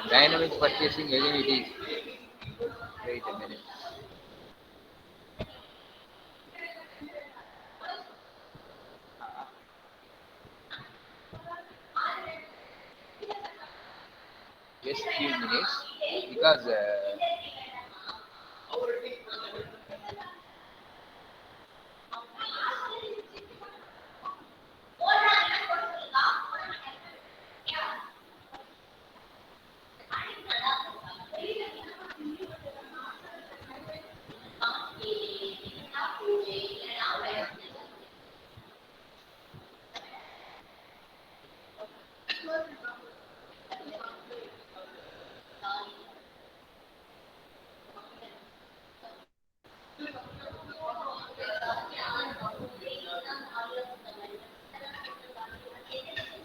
Dynamic purchasing again it is. Wait a minute. Just few minutes because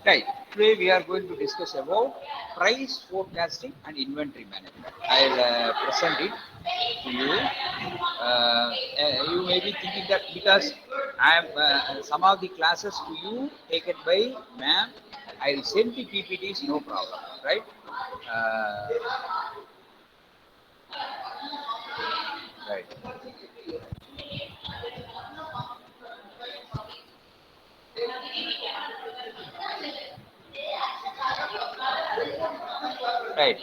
right. Today we are going to discuss about price forecasting and inventory management. I'll present it to you. You may be thinking that because I am some of the classes to you taken by ma'am, I'll send the PPTs, no problem, right? Uh, right. Right.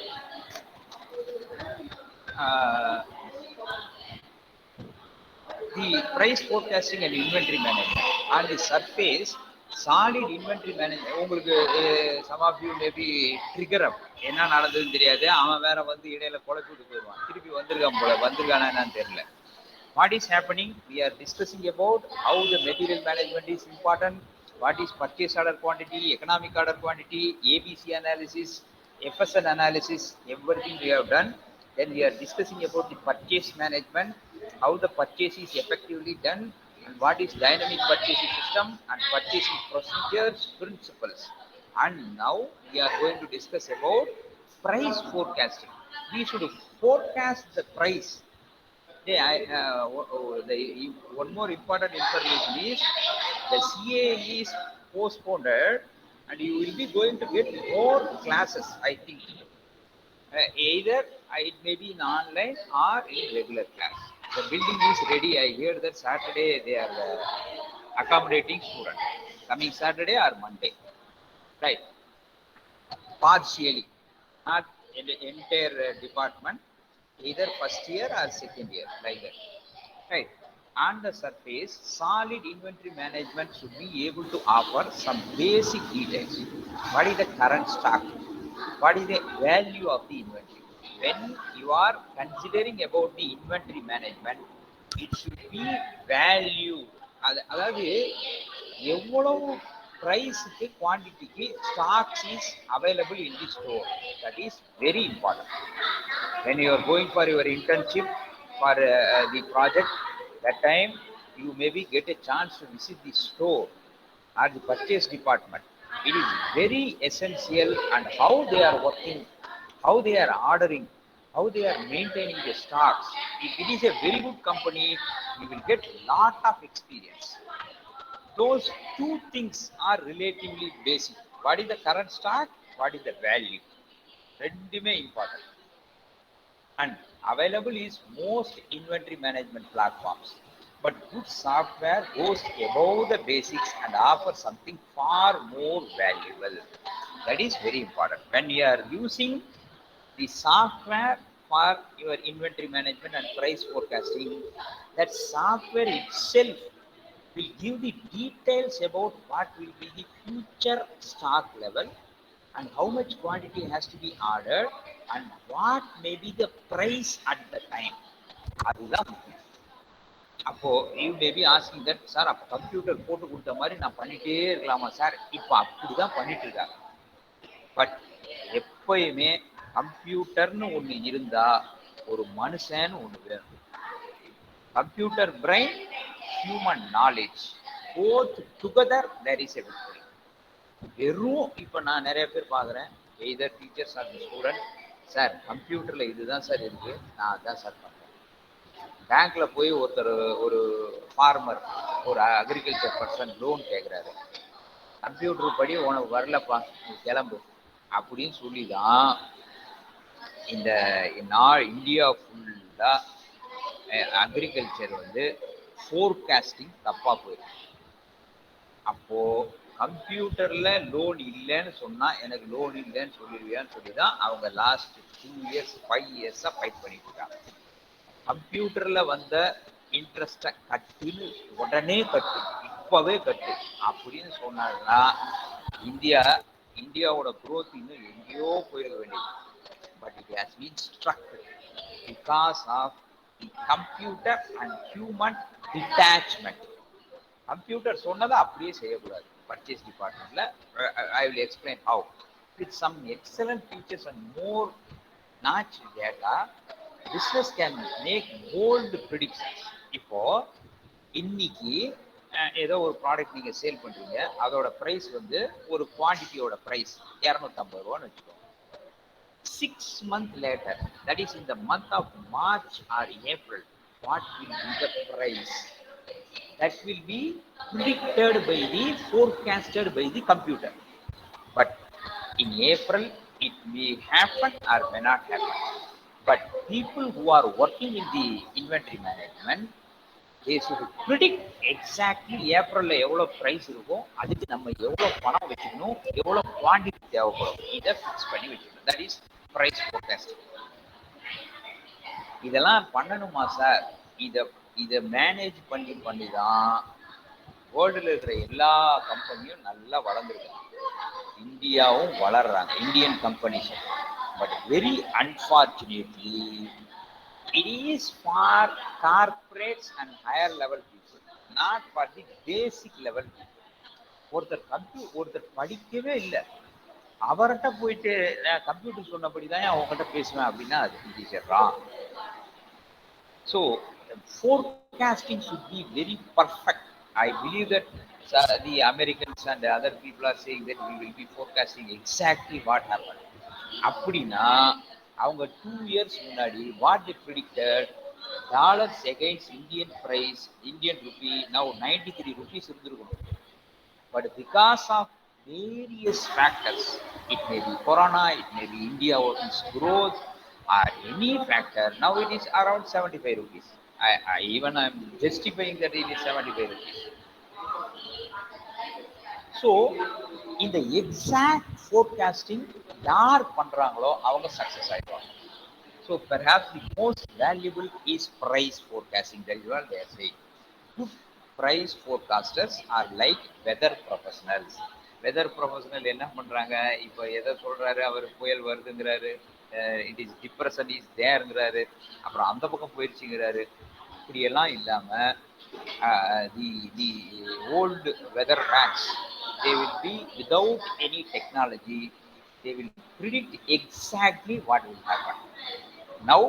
Uh, the price forecasting and inventory management on the surface solid inventory management உங்களுக்கு some of you may be trigger up என்ன நடந்ததுன்னு தெரியாது அவன் வேற வந்து இடையில குழப்பி விட்டு போயிடுவான் திருப்பி வந்திருக்கான் போல வந்திருக்கானா என்னன்னு தெரியல what is happening we are discussing about how the material management is important what is purchase order quantity economic order quantity abc analysis fsn analysis everything we have done then we are discussing about the purchase management how the purchase is effectively done and what is dynamic purchasing system and purchasing procedures principles and now we are going to discuss about price forecasting we should forecast the price. Yeah, one more important information is the CA is postponed and you will be going to get more classes, I think. Either it may be in online or in regular class. The building is ready. I hear that Saturday they are accommodating students. Coming Saturday or Monday. Right. Partially. Not in the entire department. Either first year or second year. Like that. Right. On the surface, solid inventory management should be able to offer some basic details. What is the current stock? What is the value of the inventory? When you are considering about the inventory management, it should be value. அதாவது எவ்வளவு ப்ரைஸுக்கு குவான்டிட்டிக்கு stocks is available in the store that is very important when you are going for your internship for the project that time you maybe get a chance to visit the store or the purchase department it is very essential and how they are working how they are ordering how they are maintaining the stocks if it is a very good company you will get lot of experience those two things are relatively basic what is the current stock what is the value ரெண்டுமே important and available is most inventory management platforms but good software goes above the basics and offers something far more valuable that is very important when you are using the software for your inventory management and price forecasting that software itself will give the details about what will be the future stock level and how much quantity has to be ordered and what may be the price at the time. அதுதான் முக்கியம் அப்போ you maybe asking that sir அப்போ computer போட்டு கொடுத்த மாதிரி நான் பண்ணிட்டே இருக்கலாமா சார் இப்போ அப்படிதான் பண்ணிட்டு இருக்காங்க பட் எப்பயுமே கம்ப்யூட்டர்னு ஒன்று இருந்தா ஒரு மனுஷன்னு ஒன்று வேணும் computer brain human knowledge both together there is a victory வெறும் இப்போ நான் நிறைய பேர் பார்க்குறேன் either teachers or student sir கம்ப்யூட்டரில் இதுதான் சார் இருக்குது நான் அதுதான் சார் பண்ணுறேன் பேங்க்கில் போய் ஒருத்தர் ஒரு ஃபார்மர் ஒரு அக்ரிகல்ச்சர் பர்சன் லோன் கேட்குறாரு கம்ப்யூட்டர் படி உனக்கு வரலப்பா நீ கிளம்பு அப்படின்னு சொல்லி தான் இந்த நான் இந்தியா ஃபுல்லாக அக்ரிகல்ச்சர் வந்து ஃபோர்காஸ்டிங் தப்பாக போயிருக்கு. அப்போது கம்ப்யூட்டரில் லோன் இல்லைன்னு சொன்னால் எனக்கு லோன் இல்லைன்னு சொல்லிடுவியான்னு சொல்லி தான் அவங்க லாஸ்ட் 2 இயர்ஸ் 5 இயர்ஸாக ஃபைட் பண்ணிட்டு இருக்காங்க. கம்ப்யூட்டரில் வந்த இன்ட்ரெஸ்ட்டை கட்டுன்னு உடனே கட்டு, இப்போவே கட்டு அப்படின்னு சொன்னாங்கன்னா இந்தியாவோட growth இன்னும் எங்கேயோ போயிருக்க வேண்டியது. But it has been struck because of the computer and human detachment. Computer சொன்னதை அப்படியே செய்யக்கூடாது. பர்ச்சேஸ் டிபார்ட்மெண்ட்ல I will explain how with some excellent features and more notch data business can make bold predictions. இப்போ இன்னைக்கு ஏதோ ஒரு product நீங்கள் sale பண்ணுறீங்க, அதோட ப்ரைஸ் வந்து ஒரு குவான்டிட்டியோட ப்ரைஸ் 250 ரூபான்னு வச்சுக்கோங்க. 6 months later, that is in the month of March or April, what will be the price? That will be predicted by the forecasted by the computer. But in April, it may happen or may not happen. But people who are working in the inventory management, they should predict exactly ஏப்ரல்ல எவ்வளோ price இருக்கும், அதுக்கு நம்ம எவ்வளோ பணம் வச்சுக்கணும், எவ்வளோ quantity தேவைப்படும், இதை ஃபிக்ஸ் பண்ணி வச்சுக்கணும். That is price forecasting. இதெல்லாம் பண்ணணுமா சார்? இதை மேனேஜ் பண்ணி தான் வேர்ல்டில் இருக்கிற எல்லா கம்பெனியும் நல்லா வளர்ந்துருக்காங்க, இந்தியாவும் வளர்றாங்க, இந்தியன் கம்பெனிஸும். But very unfortunately it is for corporates and higher level people, not for the basic level people. ஒருத்தர் படிக்கவே இல்லை, அவர்கிட்ட போயிட்டு கம்ப்யூட்டர் சொன்னபடி தான் அவங்ககிட்ட பேசுவேன் அப்படின்னா அது it is wrong. So forecasting should be very perfect. I believe that the Americans and the other people are saying that we will be forecasting exactly what happened. அப்படின்னா அவங்க 2 years முன்னாடி what they predicted, dollars against Indian price, Indian rupee now 93 rupees இருந்திருக்கும். But because of various factors, it may be corona, it may be India's growth or any factor, now it is around 75 rupees. I'm justifying that it is 75 rupees. So இந்த exact forecasting யார் பண்றாங்களோ அவங்க success ஆயிடுவாங்க. So perhaps the most valuable is price forecasting. That is what they are saying. Good price forecasters are like weather professionals. Weather professional என்ன பண்றாங்க, இப்போ எதை சொல்றாரு, அவர் புயல் வருதுங்கிறாரு, இட் இஸ் டிப்ரெஷன் இஸ் தேருங்கிறாரு, அப்புறம் அந்த பக்கம் போயிடுச்சுங்கிறாரு. இப்படியெல்லாம் இல்லாமல் the old weathermans, they will be without any technology, they will predict exactly what will happen. Now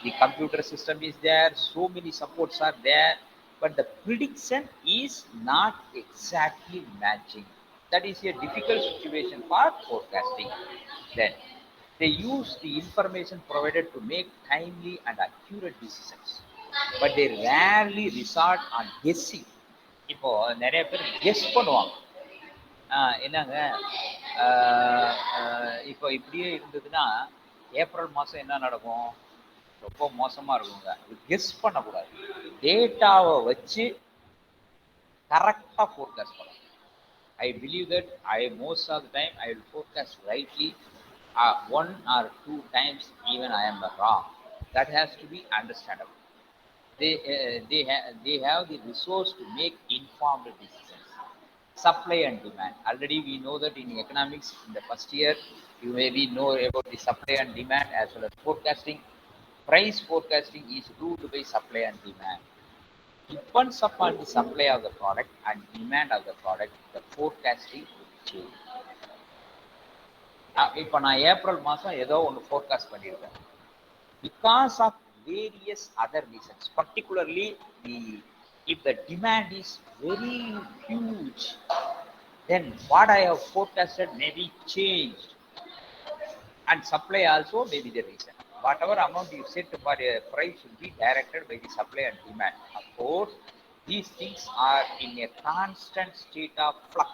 the computer system is there, so many supports are there, but the prediction is not exactly matching. That is a difficult situation for forecasting. Then they use the information provided to make timely and accurate decisions, but they rarely resort on guessing. இப்போ நிறைய பேர் guess பண்ணுவாங்க, என்னங்க இப்போ இப்படியே இருந்ததுன்னா April மாதம் என்ன நடக்கும், ரொம்ப மோசமாக இருக்குங்க. கெஸ் பண்ணக்கூடாது, டேட்டாவை வச்சு கரெக்டாக ஃபோர்காஸ்ட் பண்ணணும். I believe that most of the time I will forecast rightly. 1 or 2 times even I am wrong. That has to be understandable. They have the resource to make informed decisions. Supply and demand. Already we know that in economics in the first year you maybe know about the supply and demand as well as forecasting. Price forecasting is ruled by supply and demand. Depends upon the supply of the product and demand of the product, the forecasting will change. இப்போ நான் April மாதம் ஏதோ ஒன்று forecast பண்ணியிருக்கேன். Because of various other reasons, particularly if the demand is very huge, then what I have forecasted may be changed, and supply also may be the reason. Whatever amount you set for a price should be directed by the supply and demand. Of course, these things are in a constant state of flux.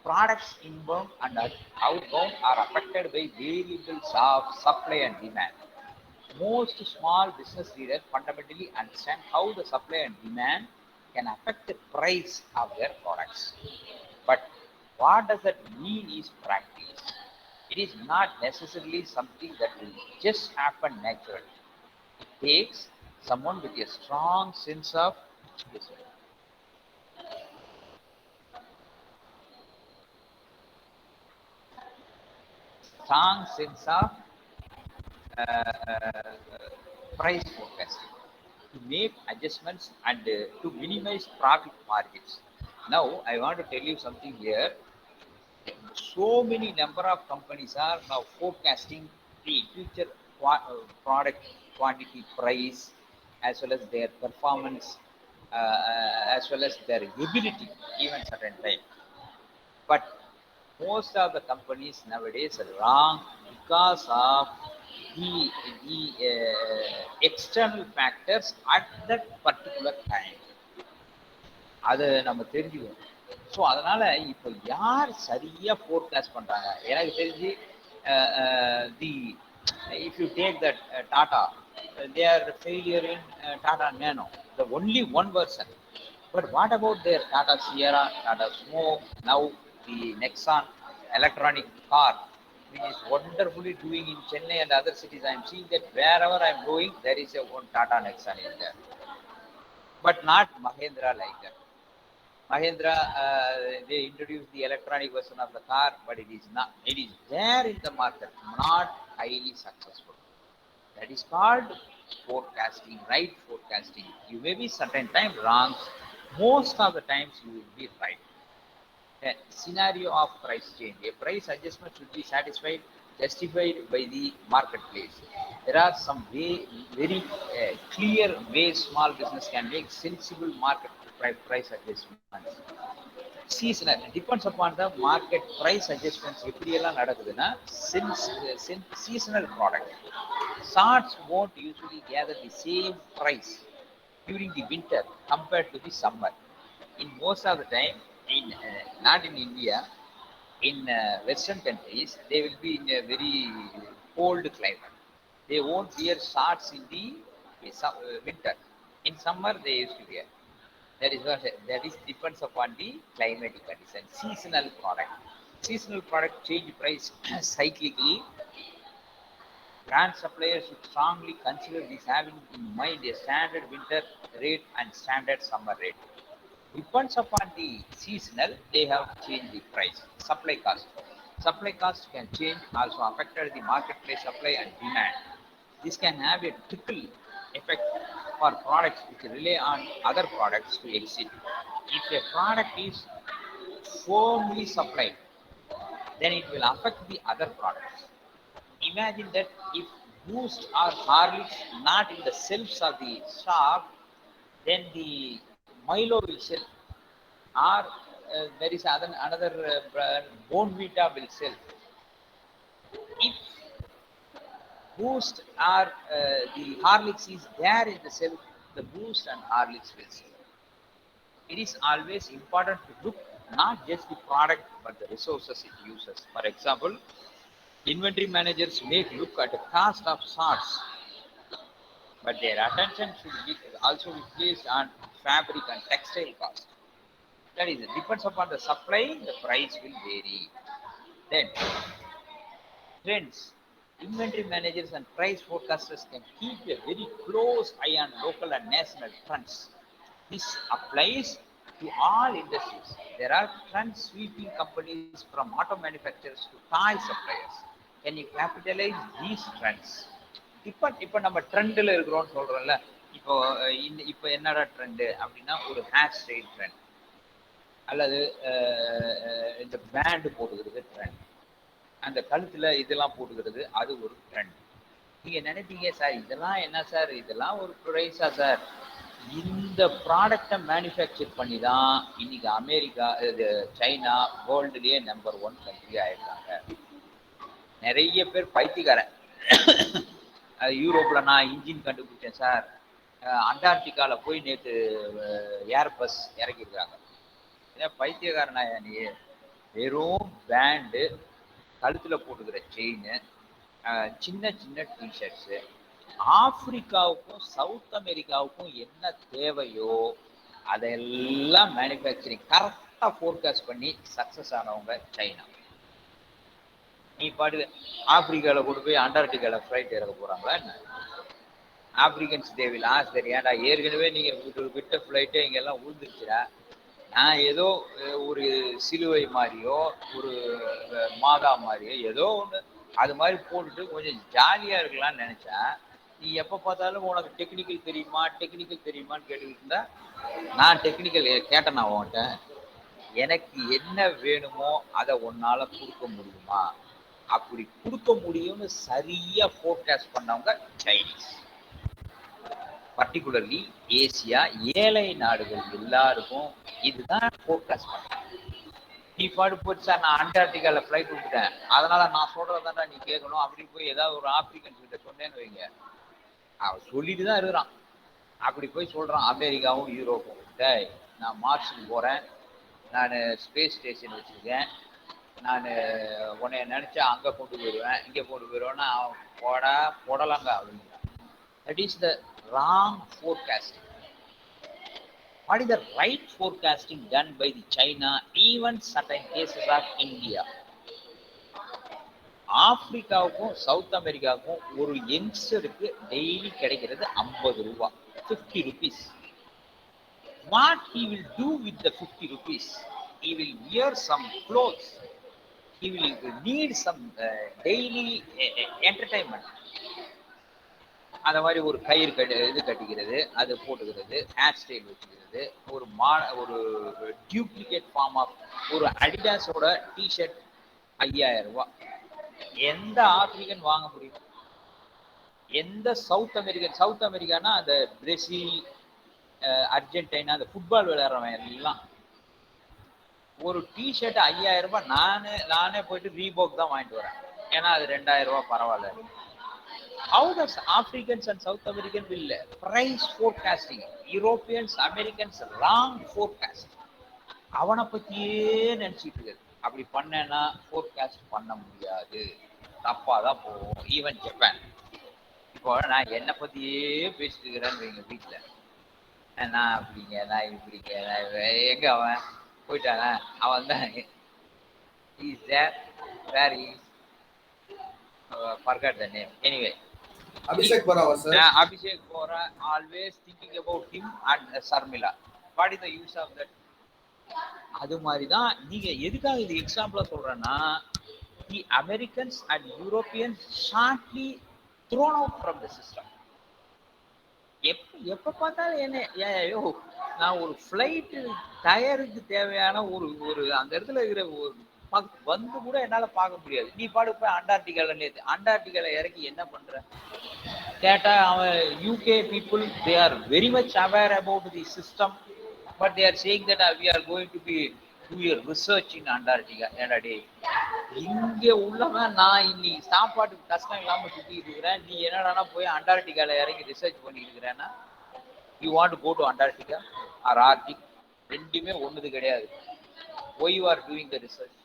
products inbound and outbound are affected by variables of supply and demand. Most small business leaders fundamentally understand how the supply and demand can affect the price of their products. But what does that mean is practice. It is not necessarily something that will just happen naturally. It takes someone with a strong sense of yes, strong sense of price forecasting to make adjustments and to minimize profit margins. Now, I want to tell you something here. So many number of companies are now forecasting the future product quantity price as well as their performance as well as their ability even certain time. But most of the companies nowadays are wrong because of the, the external factors at that particular time. அதை நம்ம தெரிஞ்சுக்கணும். So அதனால இப்போ யார் சரியா forecast பண்றாங்க? எனக்கு தெரிஞ்சு தி if you take that Tata, they are failure in Tata nano, the only one person. But what about their Tata Sierra, Tata Smoke, now the Nexon electronic car, which is wonderfully doing in Chennai and other cities? I am seeing that wherever I am going, there is a one Tata Nexon in there. But not Mahindra like that. Mahindra, they introduced the electronic version of the car, but it is not. It is there in the market, not highly successful. That is called forecasting, right forecasting. You may be certain time wrong. Most of the times you will be right. A scenario of price change. A price adjustment should be justified by the marketplace. There are some very clear ways small business can make sensible market price adjustments. Seasonal depends upon the market price adjustments. எப்படியெல்லாம் நடக்குதுன்னா, seasonal product. Sarts won't usually gather the same price during the winter compared to the summer. In most of the time, in not in India, in Western countries, they will be in a very cold climate. They won't wear shorts in the winter. In summer, they used to wear. That is depends upon the climatic condition. Seasonal product. Seasonal product change price cyclically. Brand suppliers should strongly consider this, having in mind a standard winter rate and standard summer rate. Depends upon the seasonal, they have changed the price. Supply cost. Supply cost can change, also affected the marketplace supply and demand. This can have a trickle effect for products which rely on other products to exist. If a product is firmly supplied, then it will affect the other products. Imagine that if Boost or Horlicks not in the shelves of the shop, then the Milo will sell, or there is another brand, Bonvita will sell. If Boost or the Horlicks is there in the shelf, the Boost and Horlicks will sell. It is always important to look not just the product but the resources it uses. For example, inventory managers may look at the cost of sorts, but their attention should be also be placed on fabric and textile cost. That is, it depends upon the supply, the price will vary. Then, trends. Inventory managers and price forecasters can keep a very close eye on local and national trends. This applies to all industries. There are trend sweeping companies from auto manufacturers to toy suppliers. Can you capitalize these trends? இப்போ நம்ம ட்ரெண்டில் இருக்கிறோம்னு சொல்கிறோம்ல. இப்போ என்னடா trend அப்படின்னா, ஒரு hair style trend அல்லது இந்த பேண்டு போட்டுக்கிறது ட்ரெண்ட், அந்த கழுத்தில் இதெல்லாம் போட்டுக்கிறது அது ஒரு ட்ரெண்ட். நீங்கள் நினைப்பீங்க, சார் இதெல்லாம் என்ன சார், இதெல்லாம் ஒரு ப்ரைஸா சார்? இந்த ப்ராடக்டை மேனுஃபேக்சர் பண்ணி தான் இன்னைக்கு அமெரிக்கா, இது சைனா வேர்ல்டுலேயே நம்பர் 1 கண்ட்ரி ஆயிருக்காங்க. நிறைய பேர் பைத்தியக்காரன். யூரோப்பில் நான் இன்ஜின் கண்டுபிடிச்சேன் சார், அண்டார்டிகாவில் போய் நேற்று ஏர்பஸ் இறக்கியிருக்காங்க. ஏன்னா பைத்தியக்காரனா நீ? வெறும் பேண்டு, கழுத்தில் போட்டுக்கிற செயின், சின்ன சின்ன டிஷர்ட்ஸு. ஆப்பிரிக்காவுக்கும் சவுத் அமெரிக்காவுக்கும் என்ன தேவையோ அதெல்லாம் மேனுஃபேக்சரிங் கரெக்டாக ஃபோர்காஸ்ட் பண்ணி சக்ஸஸ் ஆனவங்க சைனா. நீ பாடு ஆப்பிரிக்காவில் கொண்டு போய் அண்டார்டிகாவில் ஃப்ளைட் இறக்க போகிறாங்களா என்ன? ஆப்பிரிக்கன்ஸ் தேவில் சரி, ஏன்டா ஏற்கனவே நீங்கள் விட்ட ஃப்ளைட்டே இங்கெல்லாம் உழுந்துருச்சுடா, நான் ஏதோ ஒரு சிலுவை மாதிரியோ ஒரு மாதா மாதிரியோ ஏதோ ஒன்று அது மாதிரி போட்டுட்டு கொஞ்சம் ஜாலியாக இருக்கலாம்னு நினச்சா, நீ எப்போ பார்த்தாலும் உனக்கு டெக்னிக்கல் தெரியுமான்னு கேட்டுக்கிட்டு இருந்தா, நான் டெக்னிக்கல் கேட்டேன். நான் உன்கிட்ட எனக்கு என்ன வேணுமோ அதை உன்னால் கொடுக்க முடியுமா? அப்படி கொடுக்க முடியும்னு சரியாக ஃபோர்காஸ்ட் பண்ணவங்க சைனீஸ். பர்டிகுலர்லி ஏசியா ஏழை நாடுகள் எல்லாருக்கும் இதுதான் ஃபோர்காஸ்ட் பண்ணேன். நீ பாடு போச்சு சார், நான் அண்டார்டிகாவில் ஃப்ளைட் விட்டுட்டேன், அதனால நான் சொல்றதாண்டா நீ கேட்கணும் அப்படின்னு போய் ஏதாவது ஒரு ஆப்பிரிக்கன்ஸ் கிட்ட சொன்னேன்னு வைங்க, அவன் சொல்லிட்டு தான் இருக்கிறான். அப்படி போய் சொல்றான் அமெரிக்காவும் யூரோப்பும், டேய் நான் மார்ஸுக்கு போறேன், நான் ஸ்பேஸ் ஸ்டேஷன் வச்சிருக்கேன், நான் உன்னைய நினைச்சா அங்கே கொண்டு போயிடுவேன் இங்கே கொண்டு போயிடுவேன்னா அவன் போடலாங்க அப்படிங்கிறான். That is the wrong forecasting. What is the right forecasting done by the China, even certain cases of India? ஆப்பிரிக்காவுக்கும் சவுத் அமெரிக்காவுக்கும் ஒரு யங்ஸ்டருக்கு டெய்லி கிடைக்கிறது 50 ரூபா, 50 rupees. What he will do with the 50 rupees? He will wear some clothes. He will need some daily entertainment. அந்த மாதிரி ஒரு கயிறு இது கட்டிக்கிறது, அது போட்டுக்கிறது, ஹேர் ஸ்டைல் வச்சுக்கிறது, ஒரு டியூப்ளிகேட் ஃபார்ம் ஆஃப் ஒரு அடிடாஸோட டிஷர்ட் 5000 ரூபா. எந்த ஆப்பிரிக்கன் வாங்க முடியும்? எந்த சவுத் அமெரிக்கானா அந்த பிரேசில், அர்ஜென்டினா, அந்த ஃபுட்பால் விளையாடுறவன் எல்லாம் ஒரு டிஷர்ட் 5000 ரூபாய். நானே போயிட்டு ரீபோக் தான் வாங்கிட்டு வரேன், ஏன்னா அது 2000 ரூபாய் பரவாயில்ல. How does Africans and South Americans will price forecasting? Europeans, Americans wrong forecast. அவனை பத்தியே நினைச்சிட்டு இருக்கு. அப்படி பண்ணேன்னா ஃபோர்காஸ்ட் பண்ண முடியாது, தப்பா தான் போகும். Even Japan. இப்போ நான் என்னை பத்தியே பேசிட்டு இருக்கிறேன்னு வைங்க வீட்டில், நான் அப்படிங்க, நான் இப்படிங்க, எங்க அவன் போயிட்டானா, அவன் தான் is there, where is forgot the name. Anyway, Abhishek Bora, sir. Abhishek Bora, always thinking about him and Sarmila. What is the use of that? அது மாதிரி தான். நீங்க எதுக்காக இது எக்ஸாம்பிளா சொல்றேன்னா, the Americans and Europeans shortly thrown out from the system. எப்ப பார்த்தாலும் என்ன நான் ஒரு ஃப்ளைட் டயருக்கு தேவையான ஒரு அந்த இடத்துல இருக்கிற ஒரு வந்து கூட என்னால பார்க்க முடியாது. நீ பாடு போய் அண்டார்டிகால இறக்கி என்ன பண்ற கேட்டா, அவன் UK people they are very much aware about the system, but they are saying that we are going to be do a research in Antarctica. என்னடே இங்க உள்ளவன் நான் இன்னைக்கு சாப்பாட்டுக்கு கஷ்டம் இல்லாம சுத்திட்டு இருக்கிறேன், நீ என்னடானா போய் அண்டார்டிகால இறங்கி ரிசர்ச் பண்ணிட்டு இருக்கிறேன்னா, you want to go to Antarctica or Arctic, ரெண்டுமே ஒண்ணுது கிடையாது. why you are doing the research?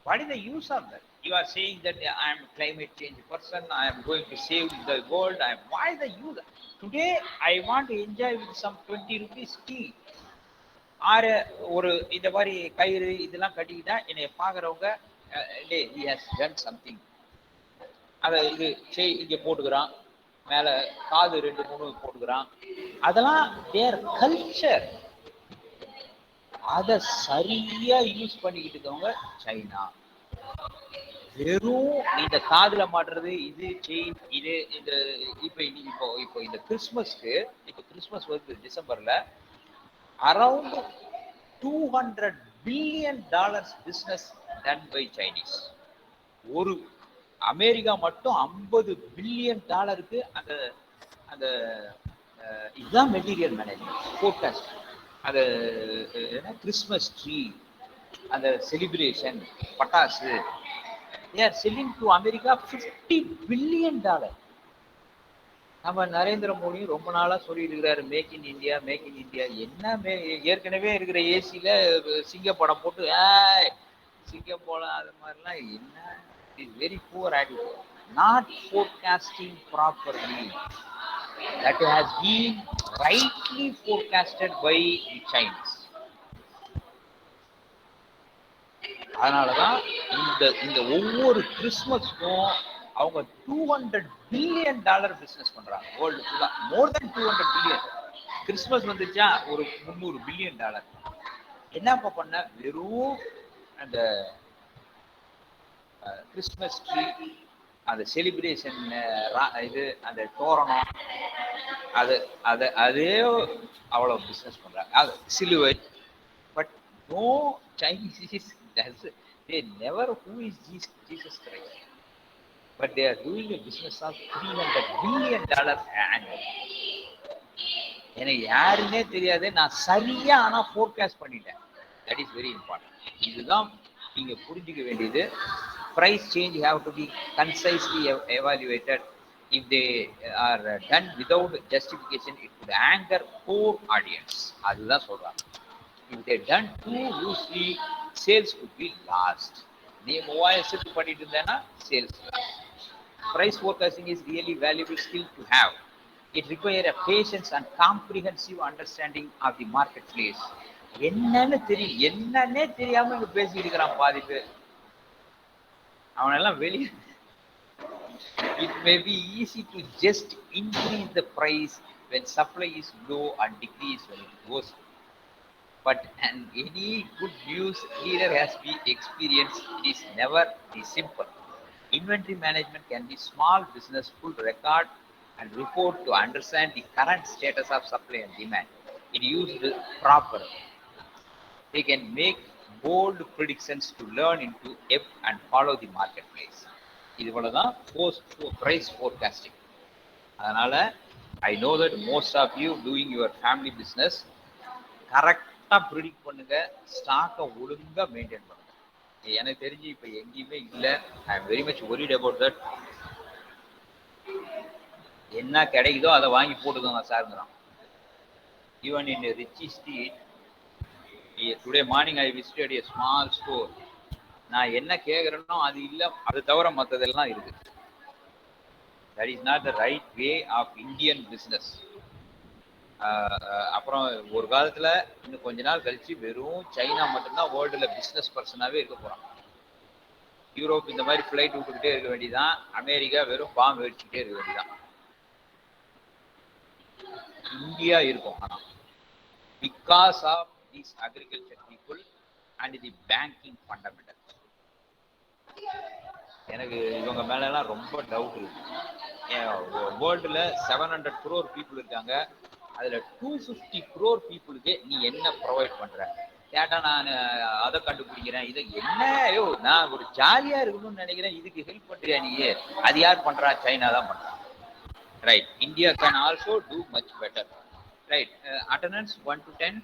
What is the use of that? You are saying that I am a climate change person, I am going to save the world. Why the use? Today I want to enjoy with some 20 rupees tea. ஆறு ஒரு இந்த மாதிரி கயிறு இதெல்லாம் கட்டிக்கிட்டா என்னை பார்க்குறவங்க, டே he has done something. அதை இது இங்கே போட்டுக்கிறான், மேலே காது 2-3 போட்டுக்கிறான், அதெல்லாம் தேர் கல்ச்சர். அதை சரியா யூஸ் பண்ணிக்கிட்டு இருக்கவங்க சைனா. வெறும் இந்த காதுல மாட்டுறது, இது செயின், இது இந்த இப்போ இந்த கிறிஸ்மஸ்க்கு, இப்போ கிறிஸ்மஸ் வருது டிசம்பர்ல, around $200 billion business done by Chinese. ஒரு அமெரிக்கா மட்டும் $50 billion அந்த அந்த இதுதான் மெட்டீரியல் மேனேஜ்மெண்ட் ஃபோர்காஸ்ட். அந்த கிறிஸ்மஸ் ட்ரீ, அந்த செலிப்ரேஷன், பட்டாசு, they are selling to America $50 billion. நம்ம நரேந்திர மோடியும் ரொம்ப நாளா சொல்லிட்டு இருக்கிறாரு make in India, make in India. என்ன ஏற்கனவே இருக்கிற ஏசில சிங்க படம் போட்டு சிங்கம் போல அது மாதிரிலாம் என்ன, is very poor attitude. Not forecasting properly. That has been rightly forecasted by the Chinese. அதனாலதான் இந்த ஒவ்வொரு கிறிஸ்மஸ்க்கும் அவங்க $200 பில்லியன் பிசினஸ் பண்றாங்க வேர்ல்டு ஃபுல்லா. மோர் தென் 200 பில்லியன். கிறிஸ்மஸ் வந்துச்சா ஒரு $300 பில்லியன். என்னப்பா பண்ண, வெறும் அந்த கிறிஸ்மஸ் ட்ரீ, அந்த செலிப்ரேஷன், இது அந்த தோரணம், அதே அவ்வளவு பிசினஸ் பண்றாங்க. அது சிலுவை. But no Chinese they never who is Jesus Christ, but they are doing a business of $300 billion annually. எனக்கு யாருன்னே தெரியாது, நான் சரியா ஆனா ஃபோர்காஸ்ட் பண்ணிட்டேன். That is very important. இதுதான் நீங்க புரிஞ்சுக்க வேண்டியது. price change have to be concisely evaluated. If they are done without justification, it could anger poor audience. அதுதான் சொல்றாங்க. If they done too loosely, sales could be lost. நீ 3000 set பண்ணிட்டு இருந்தேன்னா sales. Price forecasting is really valuable skill to have. It requires a patience and comprehensive understanding of the marketplace. என்னன்னே தெரியாம இங்க பேசிட்டு இருக்கிறான் பாதி பேர். அவனெல்லாம் வெளியே. It may be easy to just increase the price when supply is low and decrease when it goes. But any good news leader has been experienced. It is never this simple. Inventory management can be small business full record and report to understand the current status of supply and demand. It used proper. They can make bold predictions to learn into ebb and follow the marketplace. இதுபோலதான் price forecasting. அதனால I know that most of you doing your family business கரெக்டா predict பண்ணுங்க, ஸ்டாக்கை ஒழுங்கா maintain பண்ணுங்க. எனக்கு தெரிஞ்சு இப்ப எங்கேயுமே இல்லை. I am very much worried about that. என்ன கிடைக்குதோ அதை வாங்கி போட்டுக்கோங்க சாருங்கிறான். Even in Ritchie Street today morning I visited a small store. நான் என்ன கேட்குறேனோ அது இல்லை, அது தவிர மற்றதெல்லாம் இருக்கு. That is not the right way of Indian business. அப்புறம் ஒரு காலத்துல இன்னும் கொஞ்ச நாள் கழிச்சு வெறும் சைனா மட்டும்தான் வேர்ல்டுல பிசினஸ் பர்சனாவே இருக்க போறான். யூரோப் இந்த மாதிரி ஃபிளைட் விட்டுக்கிட்டே இருக்க வேண்டியதான். அமெரிக்கா வெறும் பாம்பு வெடிச்சுக்கிட்டே இருக்க வேண்டியதான். இந்தியா இருக்கும். ஆனா because of these agriculture people and the banking fundamental. எனக்கு இவங்க மேலெல்லாம் ரொம்ப டவுட் இருக்கு. வேர்ல்டுல 700 crore பீப்புள் இருக்காங்க. அதுல 250 crore பீப்புளுக்கு நீ என்ன ப்ரொவைட் பண்ற கேட்டா, நான் அதை கண்டுபிடிக்கிறேன், இதை என்ன நான் ஒரு ஜாலியா இருக்கணும்னு நினைக்கிறேன், இதுக்கு ஹெல்ப் பண்றியா நீ? அது யார் பண்றா? சைனா தான் பண்றா. Right. India can also too much better. Right. Attendance 1 to 10.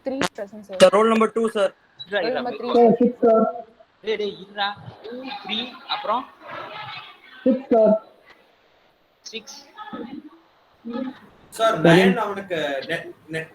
3 present sir. The roll number 2 sir. Roll number 3 sir. 6 sir. டேய் இருடா. 2 3 அப்புறம் 6 sir. 6 sir 9 அவனுக்கு